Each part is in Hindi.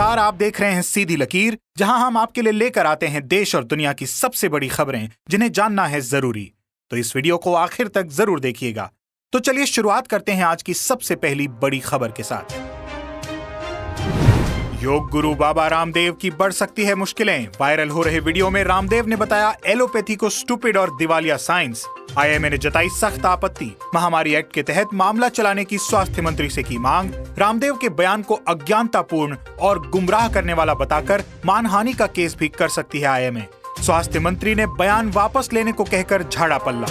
नमस्कार, आप देख रहे हैं सीधी लकीर, जहां हम आपके लिए लेकर आते हैं देश और दुनिया की सबसे बड़ी खबरें जिन्हें जानना है जरूरी। तो इस वीडियो को आखिर तक जरूर देखिएगा। तो चलिए शुरुआत करते हैं आज की सबसे पहली बड़ी खबर के साथ। योग गुरु बाबा रामदेव की बढ़ सकती है मुश्किलें। वायरल हो रहे वीडियो में रामदेव ने बताया एलोपैथी को स्टूपिड और दिवालिया साइंस। आईएमए ने जताई सख्त आपत्ति। महामारी एक्ट के तहत मामला चलाने की स्वास्थ्य मंत्री से की मांग। रामदेव के बयान को अज्ञानतापूर्ण और गुमराह करने वाला बताकर मानहानि का केस भी कर सकती है आईएमए। स्वास्थ्य मंत्री ने बयान वापस लेने को कहकर झाड़ा पल्ला।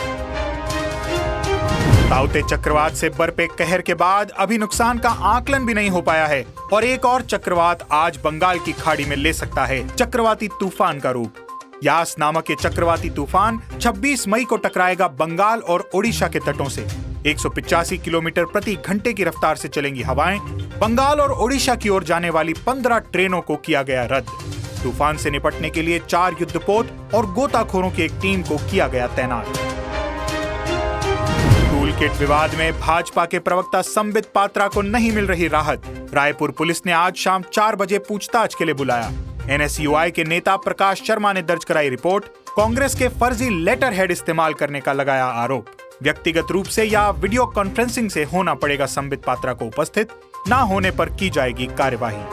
ताउते चक्रवात से बरपे कहर के बाद अभी नुकसान का आकलन भी नहीं हो पाया है और एक और चक्रवात आज बंगाल की खाड़ी में ले सकता है चक्रवाती तूफान का रूप। यास नामक ये चक्रवाती तूफान 26 मई को टकराएगा बंगाल और ओडिशा के तटों से। 185 किलोमीटर प्रति घंटे की रफ्तार से चलेंगी हवाएं। बंगाल और ओडिशा की ओर जाने वाली 15 ट्रेनों को किया गया रद्द। तूफान से निपटने के लिए 4 युद्धपोत और गोताखोरों की एक टीम को किया गया तैनात। टूल किट विवाद में भाजपा के प्रवक्ता संबित पात्रा को नहीं मिल रही राहत। रायपुर पुलिस ने आज शाम 4 बजे पूछताछ के लिए बुलाया। एनएसयूआई के नेता प्रकाश शर्मा ने दर्ज कराई रिपोर्ट। कांग्रेस के फर्जी लेटर हेड इस्तेमाल करने का लगाया आरोप। व्यक्तिगत रूप से या वीडियो कॉन्फ्रेंसिंग से होना पड़ेगा संबित पात्रा को उपस्थित, ना होने पर की जाएगी कार्यवाही।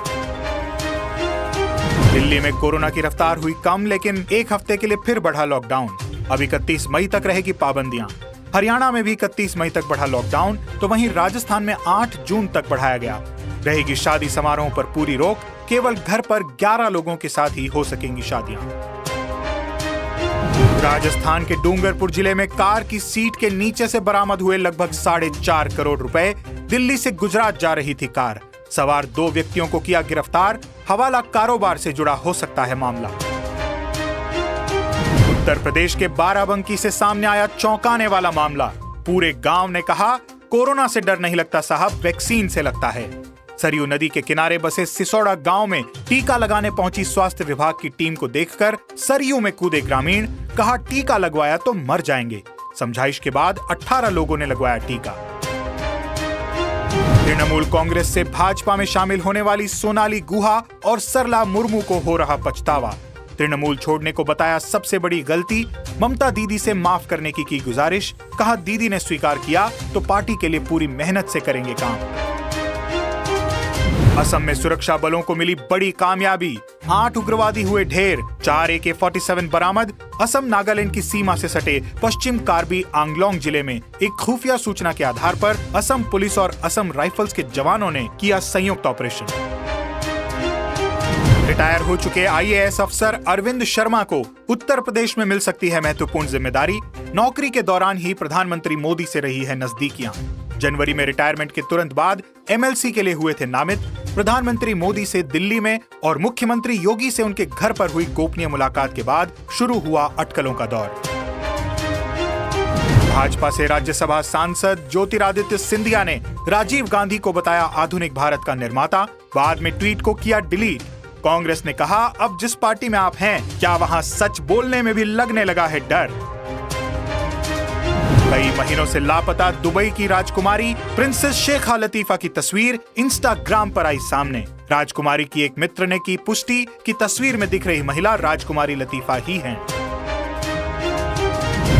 दिल्ली में कोरोना की रफ्तार हुई कम, लेकिन एक हफ्ते के लिए फिर बढ़ा लॉकडाउन। अब 31 मई तक रहेगी पाबंदियां। हरियाणा में भी 31 मई तक बढ़ा लॉकडाउन, तो वहीं राजस्थान में 8 जून तक बढ़ाया गया। रहेगी शादी समारोह पर पूरी रोक। केवल घर पर 11 लोगों के साथ ही हो सकेंगी शादियां। राजस्थान के डूंगरपुर जिले में कार की सीट के नीचे से बरामद हुए लगभग 4.5 करोड़ रुपए। दिल्ली से गुजरात जा रही थी कार। सवार 2 व्यक्तियों को किया गिरफ्तार। हवाला कारोबार से जुड़ा हो सकता है मामला। उत्तर प्रदेश के बाराबंकी से सामने आया चौंकाने वाला मामला। पूरे गांव ने कहा, कोरोना से डर नहीं लगता साहब, वैक्सीन से लगता है। सरयू नदी के किनारे बसे सिसोड़ा गांव में टीका लगाने पहुंची स्वास्थ्य विभाग की टीम को देखकर सरयू में कूदे ग्रामीण। कहा, टीका लगवाया तो मर जाएंगे। समझाइश के बाद 18 लोगों ने लगवाया टीका। तृणमूल कांग्रेस से भाजपा में शामिल होने वाली सोनाली गुहा और सरला मुर्मू को हो रहा पछतावा। तृणमूल छोड़ने को बताया सबसे बड़ी गलती। ममता दीदी से माफ करने की गुजारिश। कहा, दीदी ने स्वीकार किया तो पार्टी के लिए पूरी मेहनत से करेंगे काम। असम में सुरक्षा बलों को मिली बड़ी कामयाबी। 8 उग्रवादी हुए ढेर। 4 AK-47 बरामद। असम नागालैंड की सीमा से सटे पश्चिम कार्बी आंगलोंग जिले में एक खुफिया सूचना के आधार पर असम पुलिस और असम राइफल्स के जवानों ने किया संयुक्त ऑपरेशन। रिटायर हो चुके IAS अफसर अरविंद शर्मा को उत्तर प्रदेश में मिल सकती है महत्वपूर्ण जिम्मेदारी। नौकरी के दौरान ही प्रधानमंत्री मोदी से रही है नजदीकियां। जनवरी में रिटायरमेंट के तुरंत बाद MLC के लिए हुए थे नामित। प्रधानमंत्री मोदी से दिल्ली में और मुख्यमंत्री योगी से उनके घर पर हुई गोपनीय मुलाकात के बाद शुरू हुआ अटकलों का दौर। भाजपा से राज्यसभा सांसद ज्योतिरादित्य सिंधिया ने राजीव गांधी को बताया आधुनिक भारत का निर्माता। बाद में ट्वीट को किया डिलीट। कांग्रेस ने कहा, अब जिस पार्टी में आप हैं, क्या वहां सच बोलने में भी लगने लगा है डर। कई महीनों से लापता दुबई की राजकुमारी प्रिंसेस शेखा लतीफा की तस्वीर इंस्टाग्राम पर आई सामने। राजकुमारी की एक मित्र ने की पुष्टि कि तस्वीर में दिख रही महिला राजकुमारी लतीफा ही हैं।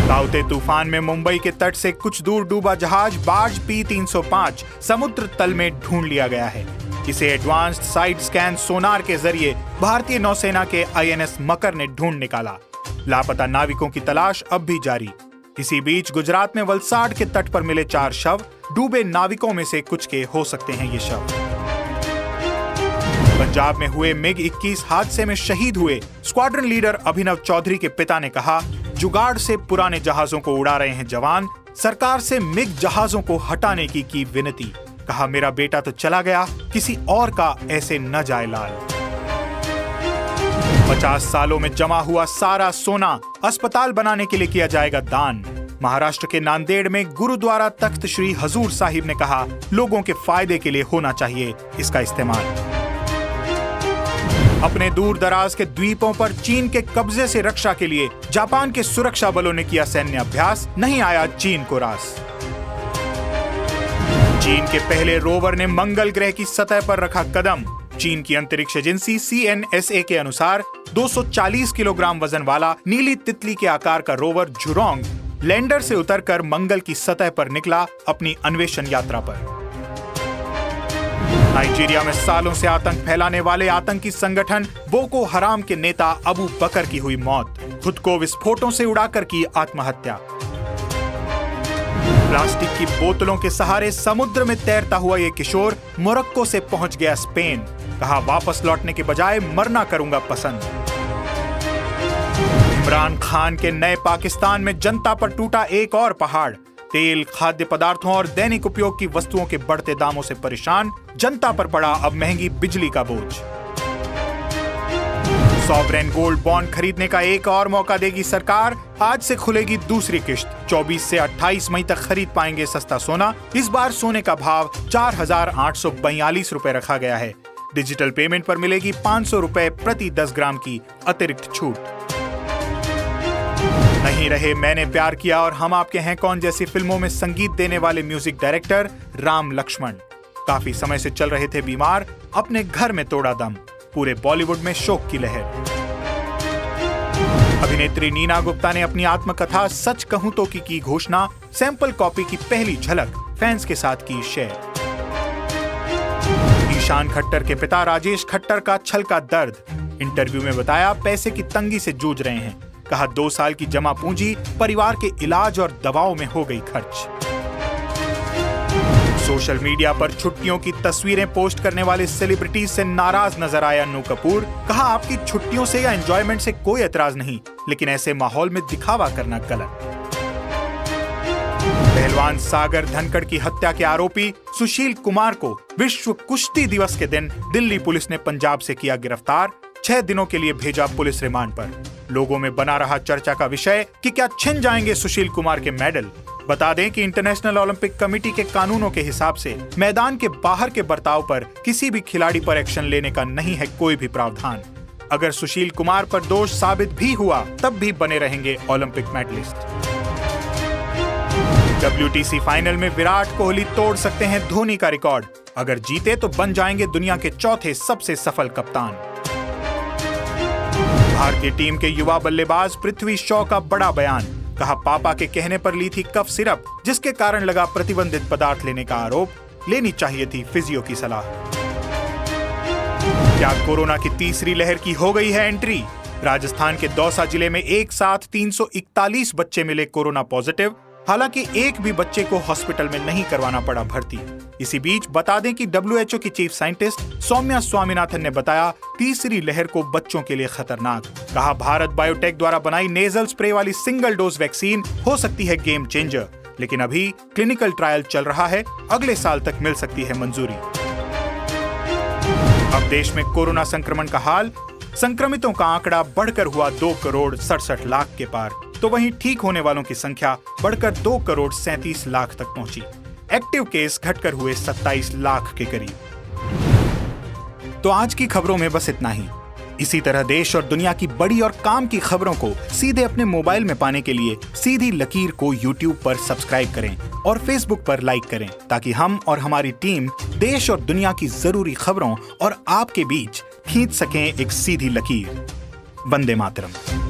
ताउते तूफान में मुंबई के तट से कुछ दूर डूबा जहाज बार्ज P-305 समुद्र तल में ढूंढ लिया गया है। इसे एडवांस्ड साइड स्कैन सोनार के जरिए भारतीय नौसेना के INS मकर ने ढूंढ निकाला। लापता नाविकों की तलाश अब भी जारी। इसी बीच गुजरात में वलसाड के तट पर मिले 4 शव। डूबे नाविकों में से कुछ के हो सकते हैं ये शव। पंजाब में हुए MiG-21 हादसे में शहीद हुए स्क्वाड्रन लीडर अभिनव चौधरी के पिता ने कहा, जुगाड़ से पुराने जहाजों को उड़ा रहे हैं जवान। सरकार से MiG जहाजों को हटाने की विनती। कहा, मेरा बेटा तो चला गया, किसी और का ऐसे न जाए लाल। 50 सालों में जमा हुआ सारा सोना अस्पताल बनाने के लिए किया जाएगा दान। महाराष्ट्र के नांदेड़ में गुरुद्वारा तख्त श्री हजूर साहिब ने कहा, लोगों के फायदे के लिए होना चाहिए इसका इस्तेमाल। अपने दूर दराज के द्वीपों पर चीन के कब्जे से रक्षा के लिए जापान के सुरक्षा बलों ने किया सैन्य अभ्यास। नहीं आया चीन को रास। चीन के पहले रोवर ने मंगल ग्रह की सतह पर रखा कदम। चीन की अंतरिक्ष एजेंसी CNSA के अनुसार 240 किलोग्राम वजन वाला नीली तितली के आकार का रोवर झुरोंग लैंडर से उतरकर मंगल की सतह पर निकला अपनी अन्वेषण यात्रा पर। नाइजीरिया में सालों से आतंक फैलाने वाले आतंकी संगठन बोको हराम के नेता अबू बकर की हुई मौत, खुद को विस्फोटों से उड़ाकर की आत्महत्या। प्लास्टिक की बोतलों के सहारे समुद्र में तैरता हुआ ये किशोर मोरक्को से पहुंच गया स्पेन, कहा वापस लौटने के बजाय मरना करूंगा पसंद। इमरान खान के नए पाकिस्तान में जनता पर टूटा एक और पहाड़, तेल, खाद्य पदार्थों और दैनिक उपयोग की वस्तुओं के बढ़ते दामों से परेशान जनता पर पड़ा अब महंगी बिजली का बोझ। सॉवरेन गोल्ड बॉन्ड खरीदने का एक और मौका देगी सरकार, आज से खुलेगी दूसरी किश्त, 24 से 28 मई तक खरीद पाएंगे सस्ता सोना। इस बार सोने का भाव 4,842 रुपए रखा गया है। डिजिटल पेमेंट पर मिलेगी 500 रुपए प्रति 10 ग्राम की अतिरिक्त छूट। नहीं रहे मैंने प्यार किया और हम आपके हैं कौन जैसी फिल्मों में संगीत देने वाले म्यूजिक डायरेक्टर राम लक्ष्मण काफी समय से चल रहे थे बीमार, अपने घर में तोड़ा दम, पूरे बॉलीवुड में शोक की लहर। अभिनेत्री नीना गुप्ता ने अपनी आत्मकथा सच कहूं तो की घोषणा, सैंपल कॉपी की पहली झलक फैंस के साथ की शेयर। ईशान खट्टर के पिता राजेश खट्टर का छलका दर्द, इंटरव्यू में बताया पैसे की तंगी से जूझ रहे हैं, कहा 2 साल की जमा पूंजी परिवार के इलाज और दवाओं में हो गई खर्च। सोशल मीडिया पर छुट्टियों की तस्वीरें पोस्ट करने वाले सेलिब्रिटीज से नाराज नजर आया अन्नू कपूर, कहा आपकी छुट्टियों से या एंजॉयमेंट से कोई एतराज नहीं, लेकिन ऐसे माहौल में दिखावा करना गलत। पहलवान सागर धनखड़ की हत्या के आरोपी सुशील कुमार को विश्व कुश्ती दिवस के दिन दिल्ली पुलिस ने पंजाब से किया गिरफ्तार, 6 दिनों के लिए भेजा पुलिस रिमांड पर। लोगों में बना रहा चर्चा का विषय कि क्या छिन जाएंगे सुशील कुमार के मेडल। बता दें कि इंटरनेशनल ओलंपिक कमेटी के कानूनों के हिसाब से मैदान के बाहर के बर्ताव पर किसी भी खिलाड़ी पर एक्शन लेने का नहीं है कोई भी प्रावधान। अगर सुशील कुमार पर दोष साबित भी हुआ तब भी बने रहेंगे ओलंपिक मेडलिस्ट। WTC फाइनल में विराट कोहली तोड़ सकते हैं धोनी का रिकॉर्ड, अगर जीते तो बन जाएंगे दुनिया के चौथे सबसे सफल कप्तान। भारतीय टीम के युवा बल्लेबाज पृथ्वी शॉ का बड़ा बयान, कहा पापा के कहने पर ली थी कफ सिरप, जिसके कारण लगा प्रतिबंधित पदार्थ लेने का आरोप, लेनी चाहिए थी फिजियो की सलाह। क्या कोरोना की तीसरी लहर की हो गई है एंट्री? राजस्थान के दौसा जिले में एक साथ 341 बच्चे मिले कोरोना पॉजिटिव, हालांकि एक भी बच्चे को हॉस्पिटल में नहीं करवाना पड़ा भर्ती। इसी बीच बता दें कि WHO की चीफ साइंटिस्ट सौम्या स्वामीनाथन ने बताया तीसरी लहर को बच्चों के लिए खतरनाक, कहा भारत बायोटेक द्वारा बनाई नेजल स्प्रे वाली सिंगल डोज वैक्सीन हो सकती है गेम चेंजर, लेकिन अभी क्लिनिकल ट्रायल चल रहा है, अगले साल तक मिल सकती है मंजूरी। अब देश में कोरोना संक्रमण का हाल, संक्रमितों का आंकड़ा बढ़कर हुआ 2,67,00,000 के पार, तो वहीं ठीक होने वालों की संख्या बढ़कर 2,37,00,000 तक पहुंची। एक्टिव केस घटकर हुए 27 लाख के करीब। तो आज की खबरों में बस इतना ही। इसी तरह देश और दुनिया की बड़ी और काम की खबरों को सीधे अपने मोबाइल में पाने के लिए सीधी लकीर को YouTube पर सब्सक्राइब करें और Facebook पर लाइक करें, ताकि हम और हमारी टीम देश और दुनिया की जरूरी खबरों और आपके बीच खींच सकें एक सीधी लकीर। वंदे मातरम।